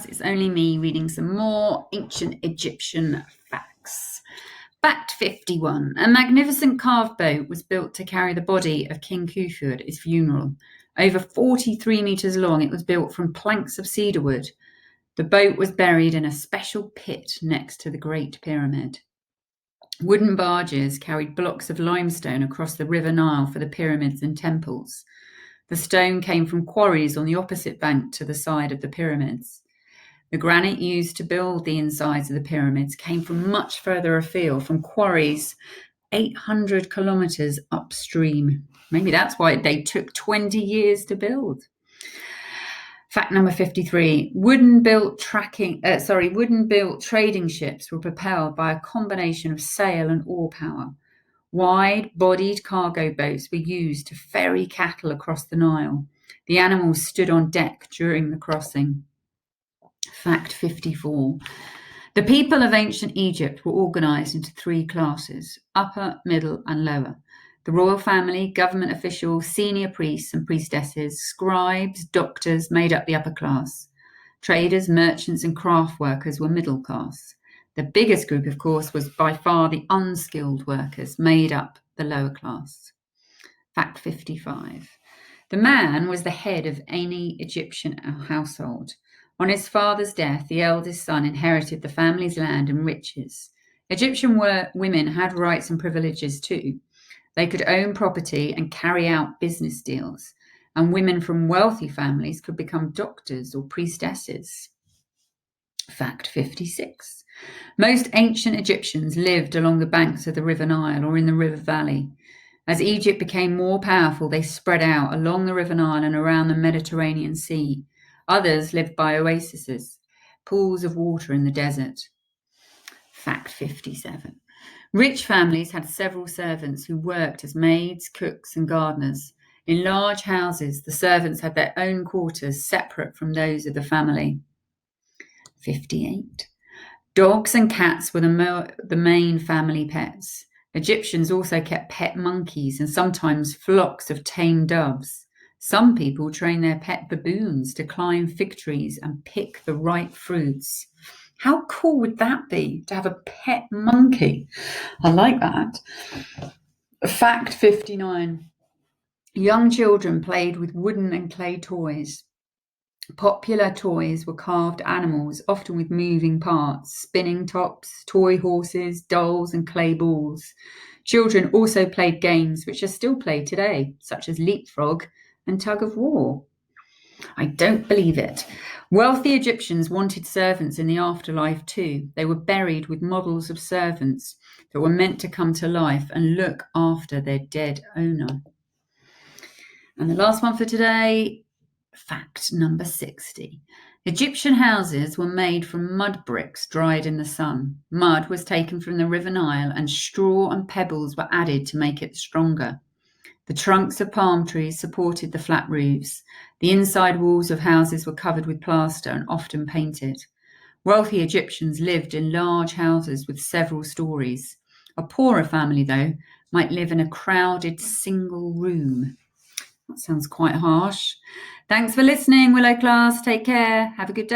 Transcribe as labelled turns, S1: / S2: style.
S1: It's only me reading some more ancient Egyptian facts. Fact 51. A magnificent carved boat was built to carry the body of King Khufu at his funeral. Over 43 meters long, it was built from planks of cedar wood. The boat was buried in a special pit next to the Great Pyramid. Wooden barges carried blocks of limestone across the River Nile for the pyramids and temples. The stone came from quarries on the opposite bank to the side of the pyramids. The granite used to build the insides of the pyramids came from much further afield, from quarries 800 kilometers upstream. Maybe that's why they took 20 years to build. Fact number 53. Wooden-built trading ships were propelled by a combination of sail and oar power. Wide-bodied cargo boats were used to ferry cattle across the Nile. The animals stood on deck during the crossing. Fact 54. The people of ancient Egypt were organized into 3 classes: upper, middle, and lower. The royal family, government officials, senior priests and priestesses, scribes, doctors made up the upper class. Traders, merchants, and craft workers were middle class. The biggest group, of course, was by far the unskilled workers, made up the lower class. Fact 55. The man was the head of any Egyptian household. On his father's death, the eldest son inherited the family's land and riches. Egyptian women had rights and privileges too. They could own property and carry out business deals, and women from wealthy families could become doctors or priestesses. Fact 56. Most ancient Egyptians lived along the banks of the River Nile or in the river valley. As Egypt became more powerful, they spread out along the River Nile and around the Mediterranean Sea. Others lived by oases, pools of water in the desert. Fact 57. Rich families had several servants who worked as maids, cooks, and gardeners. In large houses, the servants had their own quarters separate from those of the family. 58. Dogs and cats were the main family pets. Egyptians also kept pet monkeys and sometimes flocks of tame doves. Some people trained their pet baboons to climb fig trees and pick the ripe fruits. How cool would that be, to have a pet monkey? I like that. Fact 59. Young children played with wooden and clay toys. Popular toys were carved animals, often with moving parts, spinning tops, toy horses, dolls, and clay balls. Children also played games which are still played today, such as leapfrog and tug of war. I don't believe it. Wealthy Egyptians wanted servants in the afterlife too. They were buried with models of servants that were meant to come to life and look after their dead owner. And the last one for today, fact number 60. Egyptian houses were made from mud bricks dried in the sun. Mud was taken from the River Nile and straw and pebbles were added to make it stronger. The trunks of palm trees supported the flat roofs. The inside walls of houses were covered with plaster and often painted. Wealthy Egyptians lived in large houses with several stories. A poorer family, though, might live in a crowded single room. That sounds quite harsh. Thanks for listening, Willow class. Take care. Have a good day.